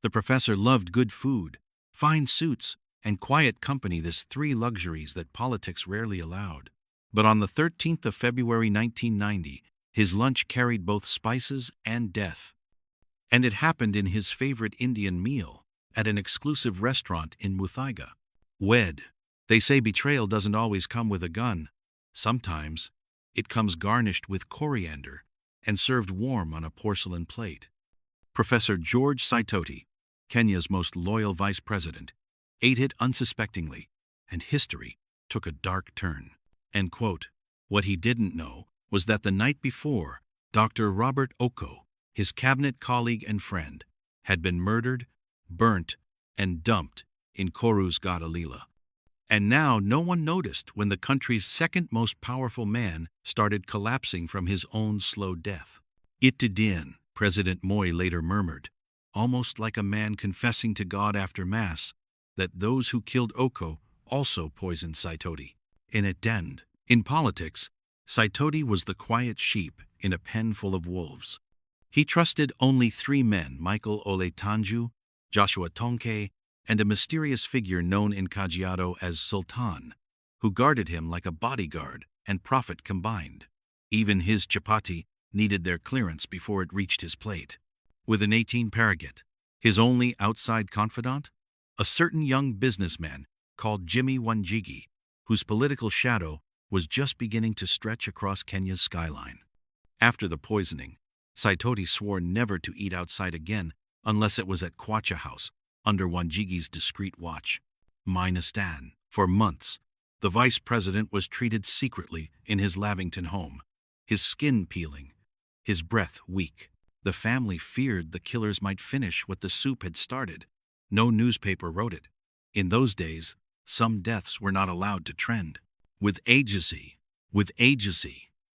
The professor loved good food, fine suits, and quiet company, these three luxuries that politics rarely allowed. But on the 13th of February 1990, his lunch carried both spices and death. And it happened in his favorite Indian meal, at an exclusive restaurant in Muthaiga. They say betrayal doesn't always come with a gun. Sometimes it comes garnished with coriander and served warm on a porcelain plate. Professor George Saitoti, Kenya's most loyal vice president, ate it unsuspectingly, and history took a dark turn. End quote. What he didn't know was that the night before, Dr. Robert Oko, his cabinet colleague and friend, had been murdered, burnt, and dumped in Koru's Gadalila. And now no one noticed when the country's second most powerful man started collapsing from his own slow death. Itidin, President Moi later murmured, almost like a man confessing to God after Mass, that those who killed Oko also poisoned Saitoti. In politics, Saitoti was the quiet sheep in a pen full of wolves. He trusted only three men, Michael Ole Tanju, Joshua Tonke, and a mysterious figure known in Kajiado as Sultan, who guarded him like a bodyguard and prophet combined. Even his chapati needed their clearance before it reached his plate. With an 18 Paragat, his only outside confidant, a certain young businessman called Jimmy Wanjigi, whose political shadow was just beginning to stretch across Kenya's skyline. After the poisoning, Saitoti swore never to eat outside again unless it was at Kwacha House, under Wanjigi's discreet watch. For months, the vice president was treated secretly in his Lavington home, his skin peeling, his breath weak. The family feared the killers might finish what the soup had started. No newspaper wrote it. In those days, some deaths were not allowed to trend. With agency,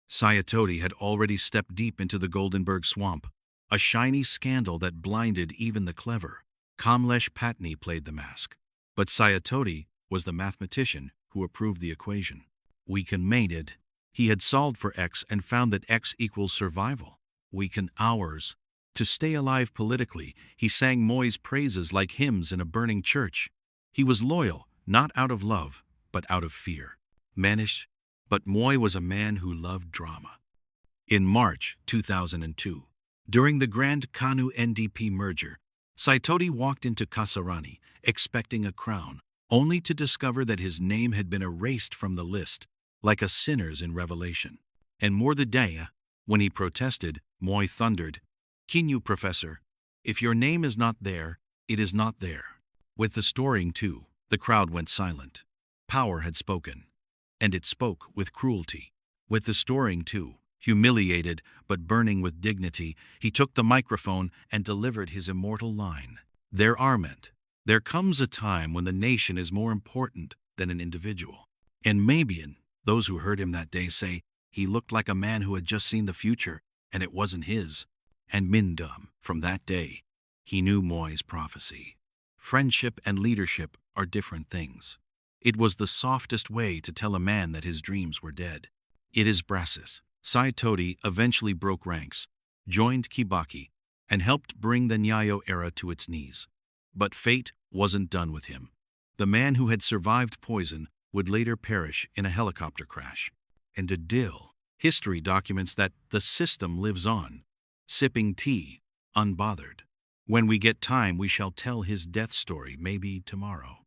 Saitoti had already stepped deep into the Goldenberg swamp, a shiny scandal that blinded even the clever. Kamlesh Patni played the mask, but Saitoti was the mathematician who approved the equation. We can made it. He had solved for X and found that X equals survival. We can ours. To stay alive politically, he sang Moi's praises like hymns in a burning church. He was loyal, not out of love, but out of fear. But Moi was a man who loved drama. In March 2002, during the Grand KANU-NDP merger, Saitoti walked into Kasarani, expecting a crown, only to discover that his name had been erased from the list, like a sinner's in Revelation. And more the day, when he protested, Moi thundered, "Kinyu, Professor, if your name is not there, it is not there." With the storing too, the crowd went silent. Power had spoken, and it spoke with cruelty. With the storing too, humiliated but burning with dignity, he took the microphone and delivered his immortal line. There comes a time when the nation is more important than an individual. And maybe those who heard him that day say he looked like a man who had just seen the future, and it wasn't his. And Mindum, from that day, he knew Moi's prophecy. Friendship and leadership are different things. It was the softest way to tell a man that his dreams were dead. It is Brassus. Saitoti eventually broke ranks, joined Kibaki, and helped bring the Nyayo era to its knees. But fate wasn't done with him. The man who had survived poison would later perish in a helicopter crash. And history documents that the system lives on, sipping tea, unbothered. When we get time, we shall tell his death story, maybe tomorrow.